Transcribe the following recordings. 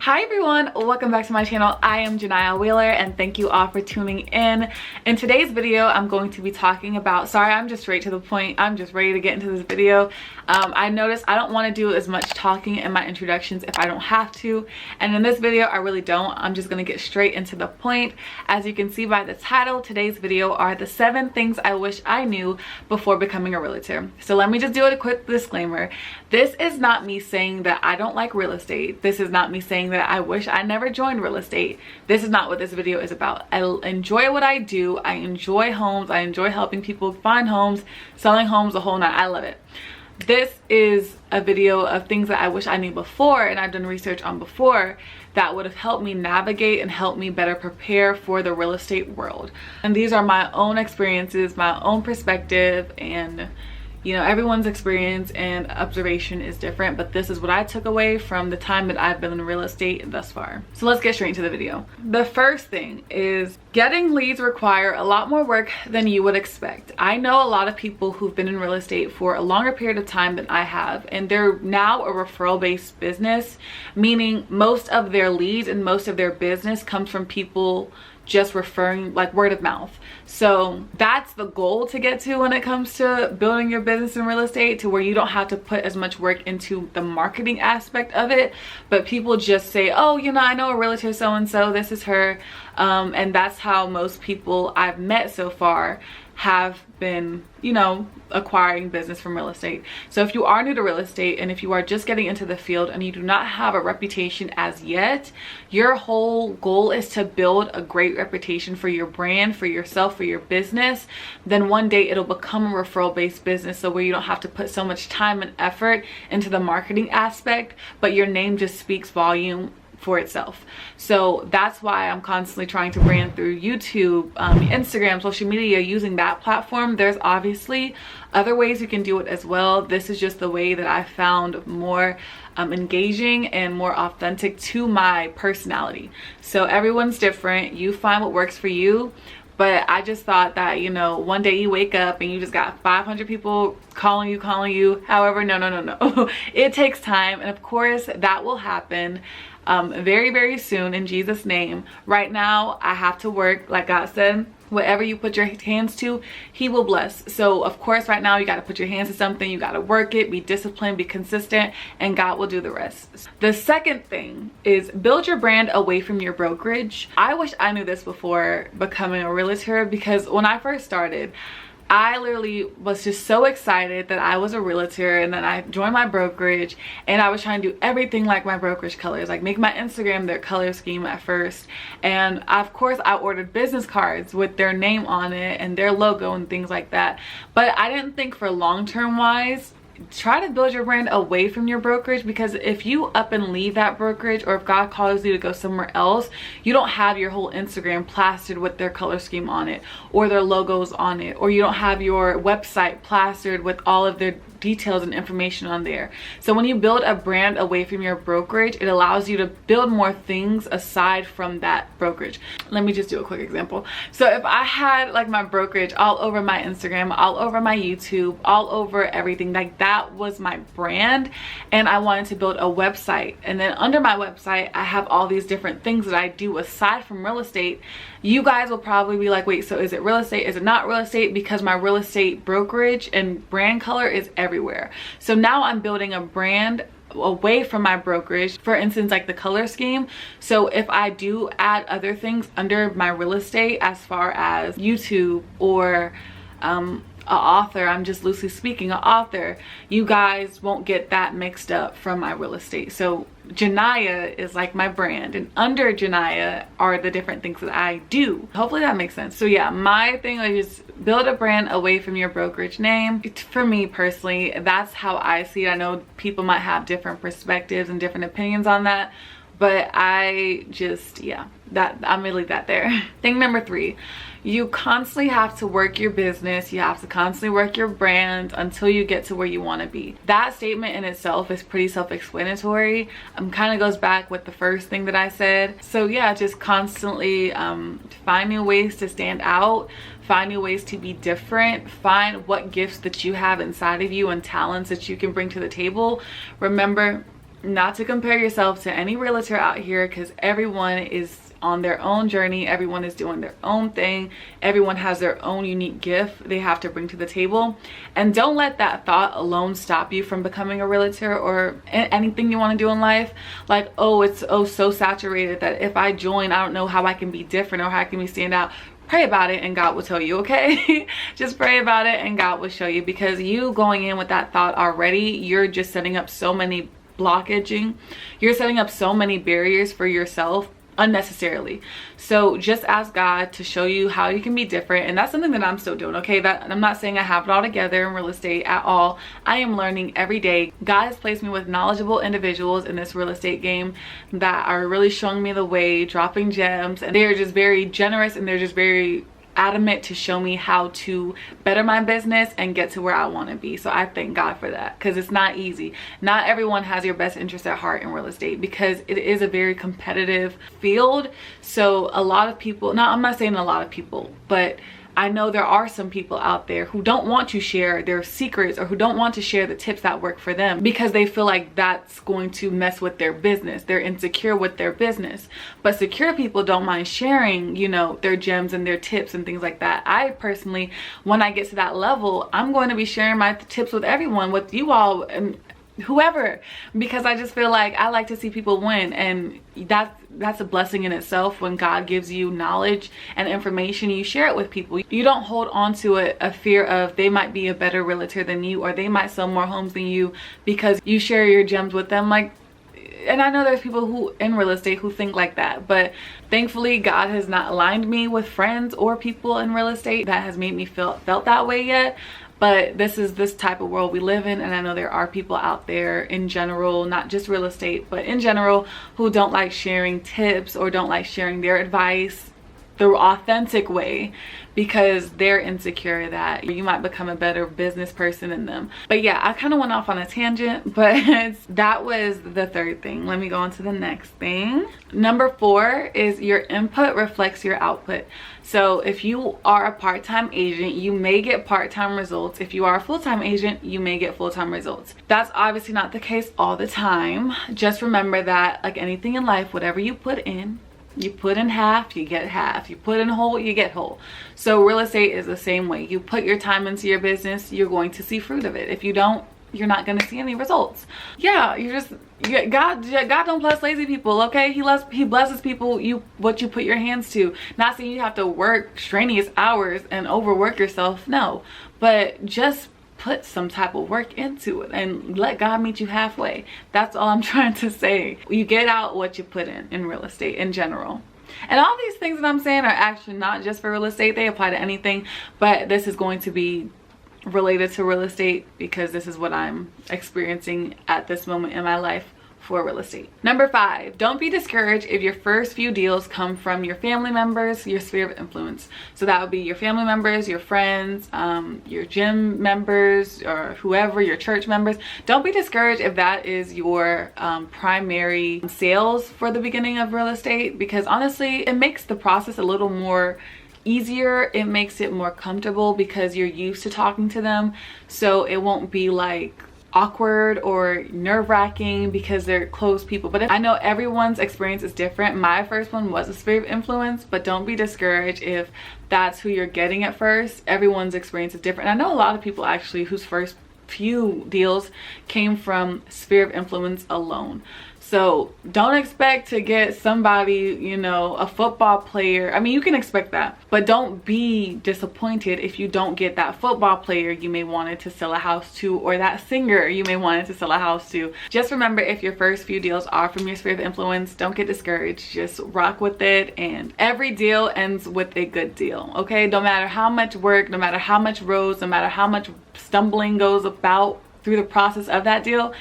Hi everyone, welcome back to my channel. I am Janiyah Wheeler and thank you all for tuning in. In today's video, I'm going to be talking about, sorry, I'm just straight to the point. I'm just ready to get into this video. I noticed I don't want to do as much talking in my introductions if I don't have to. And in this video, I really don't. I'm just going to get straight into the point. As you can see by the title, today's video are the 7 things I wish I knew before becoming a realtor. So let me just do a quick disclaimer. This is not me saying that I don't like real estate. This is not me saying that I wish I never joined real estate. This is not what this video is about. I enjoy what I do. I enjoy homes. I enjoy helping people find homes, selling homes, the whole night. I love it. This is a video of things that I wish I knew before and I've done research on before that would have helped me navigate and help me better prepare for the real estate world. And these are my own experiences, my own perspective, and you know, everyone's experience and observation is different, but this is what I took away from the time that I've been in real estate thus far. So let's get straight into the video. The first thing is getting leads require a lot more work than you would expect. I know a lot of people who've been in real estate for a longer period of time than I have, and they're now a referral-based business, meaning most of their leads and most of their business comes from people just referring, like word of mouth. So that's the goal to get to when it comes to building your business in real estate, to where you don't have to put as much work into the marketing aspect of it, but people just say, oh, you know, I know a realtor so-and-so, this is her. And that's how most people I've met so far have been, you know, acquiring business from real estate. So if you are new to real estate and if you are just getting into the field and you do not have a reputation as yet, your whole goal is to build a great reputation for your brand, for yourself, for your business. Then one day it'll become a referral-based business, so where you don't have to put so much time and effort into the marketing aspect, but your name just speaks volume for itself. So that's why I'm constantly trying to brand through YouTube, Instagram, social media, using that platform. There's obviously other ways you can do it as well. This is just the way that I found more engaging and more authentic to my personality. So everyone's different. You find what works for you. But I just thought that, you know, one day you wake up and you just got 500 people calling you. However, no. It takes time. And of course, that will happen very, very soon in Jesus' name. Right now, I have to work, like God said. Whatever you put your hands to, he will bless. So of course, right now you got to put your hands to something. You got to work it, be disciplined, be consistent, and God will do the rest. The second thing is build your brand away from your brokerage. I wish I knew this before becoming a realtor, because when I first started, I literally was just so excited that I was a realtor, and then I joined my brokerage and I was trying to do everything like my brokerage colors, like make my Instagram their color scheme at first. And of course I ordered business cards with their name on it and their logo and things like that. But I didn't think for long-term wise, try to build your brand away from your brokerage, because if you up and leave that brokerage, or if God calls you to go somewhere else, you don't have your whole Instagram plastered with their color scheme on it or their logos on it, or you don't have your website plastered with all of their details and information on there. So when you build a brand away from your brokerage, it allows you to build more things aside from that brokerage. Let me just do a quick example. So if I had like my brokerage all over my Instagram, all over my YouTube, all over everything, like that was my brand, and I wanted to build a website, and then under my website I have all these different things that I do aside from real estate, you guys will probably be like, wait, so is it real estate, is it not real estate? Because my real estate brokerage and brand color is everywhere. So now I'm building a brand away from my brokerage, for instance, like the color scheme. So if I do add other things under my real estate, as far as YouTube or an author, I'm just loosely speaking, an author, you guys won't get that mixed up from my real estate. So Janiyah is like my brand, and under Janiyah are the different things that I do. Hopefully that makes sense. So yeah, my thing is just build a brand away from your brokerage name. For me personally, that's how I see it. I know people might have different perspectives and different opinions on that, but I just, yeah, that I'm gonna leave that there. Thing number 3, you constantly have to work your business. You have to constantly work your brand until you get to where you want to be. That statement in itself is pretty self-explanatory. Kind of goes back with the first thing that I said. So yeah, just constantly find new ways to stand out, find new ways to be different, find what gifts that you have inside of you and talents that you can bring to the table. Remember, not to compare yourself to any realtor out here, because everyone is on their own journey. Everyone is doing their own thing. Everyone has their own unique gift they have to bring to the table. And don't let that thought alone stop you from becoming a realtor or anything you want to do in life. Like, oh, it's so saturated that if I join, I don't know how I can be different or how I can be stand out. Pray about it and God will tell you, okay? Just pray about it and God will show you, because you going in with that thought already, you're just setting up so many blockaging. You're setting up so many barriers for yourself unnecessarily. So just ask God to show you how you can be different. And that's something that I'm still doing, okay? That I'm not saying I have it all together in real estate at all. I am learning every day. God has placed me with knowledgeable individuals in this real estate game that are really showing me the way, dropping gems, and they're just very generous, and they're just very adamant to show me how to better my business and get to where I want to be. So I thank God for that, because it's not easy. Not everyone has your best interest at heart in real estate, because it is a very competitive field. So a lot of people, now I'm not saying a lot of people, but I know there are some people out there who don't want to share their secrets, or who don't want to share the tips that work for them, because they feel like that's going to mess with their business. They're insecure with their business. But secure people don't mind sharing, you know, their gems and their tips and things like that. I personally, when I get to that level, I'm going to be sharing my tips with everyone, with you all and whoever, because I just feel like I like to see people win. And that's a blessing in itself. When God gives you knowledge and information, you share it with people. You don't hold on to a fear of they might be a better realtor than you, or they might sell more homes than you, because you share your gems with them. Like, and I know there's people who in real estate who think like that, but thankfully God has not aligned me with friends or people in real estate that has made me felt that way yet. But this is this type of world we live in, and I know there are people out there in general, not just real estate, but in general, who don't like sharing tips or don't like sharing their advice the authentic way, because they're insecure that you might become a better business person than them. But yeah, I kind of went off on a tangent, but that was the third thing. Let me go on to the next thing. Number 4 is your input reflects your output. So if you are a part-time agent, you may get part-time results. If you are a full-time agent, you may get full-time results. That's obviously not the case all the time. Just remember that, like anything in life, whatever you put in half, you get half. You put in whole, you get whole. So real estate is the same way. You put your time into your business, you're going to see fruit of it. If you don't, you're not going to see any results. Yeah, God don't bless lazy people, okay? He blesses people what you put your hands to. Not saying you have to work strenuous hours and overwork yourself, no, but just put some type of work into it and let God meet you halfway. That's all I'm trying to say. You get out what you put in real estate in general. And all these things that I'm saying are actually not just for real estate. They apply to anything, but this is going to be related to real estate because this is what I'm experiencing at this moment in my life for real estate. Number 5, don't be discouraged if your first few deals come from your family members, your sphere of influence. So that would be your family members, your friends, your gym members, or whoever, your church members. Don't be discouraged if that is your primary sales for the beginning of real estate, because honestly, it makes the process a little more easier. It makes it more comfortable because you're used to talking to them. So it won't be like awkward or nerve-wracking because they're close people. But I know everyone's experience is different. My first one was a sphere of influence, but don't be discouraged if that's who you're getting at first. Everyone's experience is different. I know a lot of people actually whose first few deals came from sphere of influence alone. So don't expect to get somebody, you know, a football player. I mean, you can expect that, but don't be disappointed if you don't get that football player you may wanted to sell a house to, or that singer you may wanted to sell a house to. Just remember, if your first few deals are from your sphere of influence, don't get discouraged. Just rock with it, and every deal ends with a good deal, okay? No matter how much work, no matter how much roads, no matter how much stumbling goes about through the process of that deal,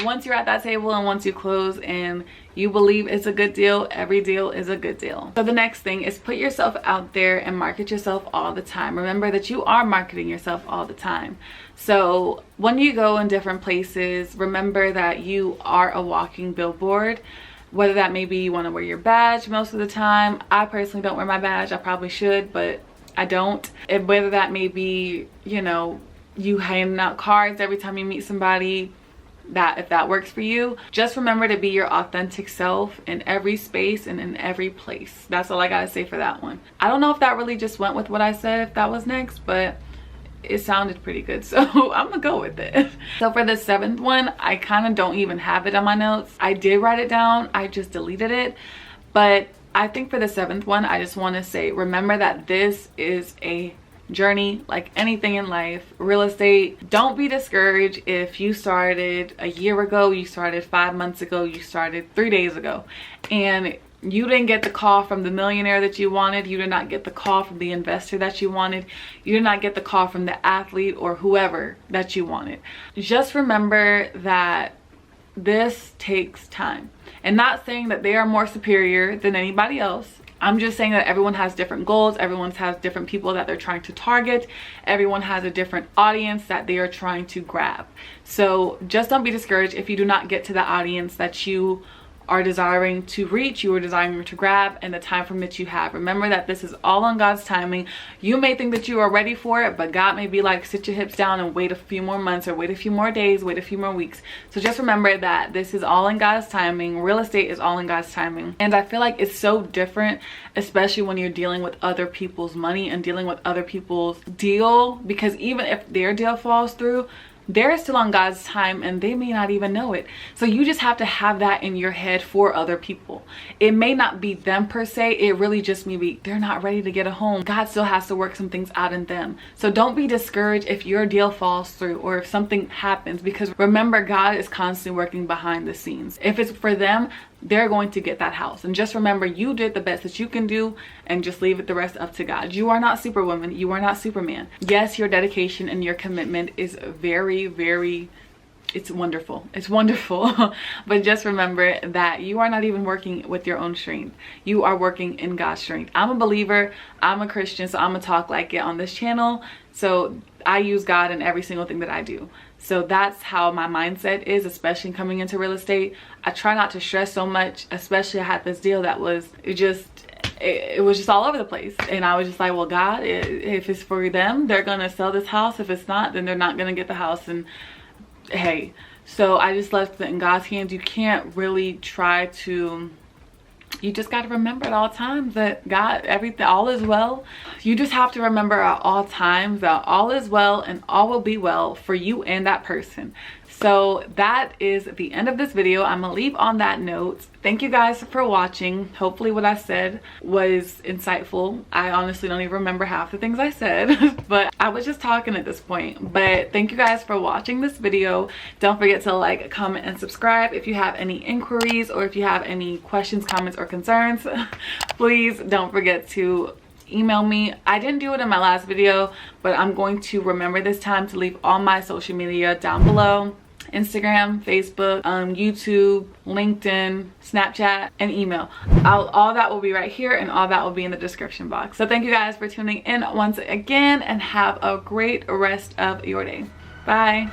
once you're at that table and once you close and you believe it's a good deal, every deal is a good deal. So the next thing is put yourself out there and market yourself all the time. Remember that you are marketing yourself all the time. So when you go in different places, remember that you are a walking billboard. Whether that may be you want to wear your badge most of the time. I personally don't wear my badge. I probably should, but I don't. And whether that may be, you know, you handing out cards every time you meet somebody, that if that works for you, just remember to be your authentic self in every space and in every place. That's all I gotta say for that one. I don't know if that really just went with what I said, if that was next, but it sounded pretty good, so I'm gonna go with it. So for the 7th one, I kind of don't even have it on my notes. I did write it down, I just deleted it. But I think for the 7th one, I just want to say, remember that this is a journey like anything in life. Real estate, don't be discouraged if you started a year ago, you started 5 months ago, you started 3 days ago, and you didn't get the call from the millionaire that you wanted, you did not get the call from the investor that you wanted, you did not get the call from the athlete or whoever that you wanted. Just remember that this takes time. And not saying that they are more superior than anybody else. I'm just saying that everyone has different goals, everyone has different people that they're trying to target, everyone has a different audience that they are trying to grab. So just don't be discouraged if you do not get to the audience that you are desiring to reach, you are desiring to grab, and the time frame that you have. Remember that this is all on God's timing. You may think that you are ready for it, but God may be like, sit your hips down and wait a few more months, or wait a few more days, wait a few more weeks. So just remember that this is all in God's timing. Real estate is all in God's timing. And I feel like it's so different, especially when you're dealing with other people's money and dealing with other people's deal, because even if their deal falls through, they're still on God's time and they may not even know it. So you just have to have that in your head for other people. It may not be them per se, it really just may be they're not ready to get a home. God still has to work some things out in them. So don't be discouraged if your deal falls through or if something happens, because remember, God is constantly working behind the scenes. If it's for them, they're going to get that house. And just remember, you did the best that you can do, and just leave it the rest up to God. You are not Superwoman, you are not Superman. Yes, your dedication and your commitment is very, it's wonderful, it's wonderful. But just remember that you are not even working with your own strength, you are working in God's strength. I'm a believer, I'm a Christian, so I'm gonna talk like it on this channel. So I use God in every single thing that I do. So that's how my mindset is, especially coming into real estate. I try not to stress so much, especially I had this deal that was, it was just all over the place. And I was just like, well, God, if it's for them, they're gonna sell this house. If it's not, then they're not gonna get the house. And hey, so I just left it in God's hands. You can't really try to, you just got to remember at all times that God, everything, all is well. You just have to remember at all times that all is well and all will be well for you and that person. So that is the end of this video. I'm gonna leave on that note. Thank you guys for watching. Hopefully what I said was insightful. I honestly don't even remember half the things I said, but I was just talking at this point. But thank you guys for watching this video. Don't forget to like, comment, and subscribe. If you have any inquiries or if you have any questions, comments, or concerns, please don't forget to email me. I didn't do it in my last video, but I'm going to remember this time to leave all my social media down below. Instagram, Facebook, YouTube, LinkedIn, Snapchat, and email. All that will be right here, and all that will be in the description box. So thank you guys for tuning in once again, and have a great rest of your day. Bye.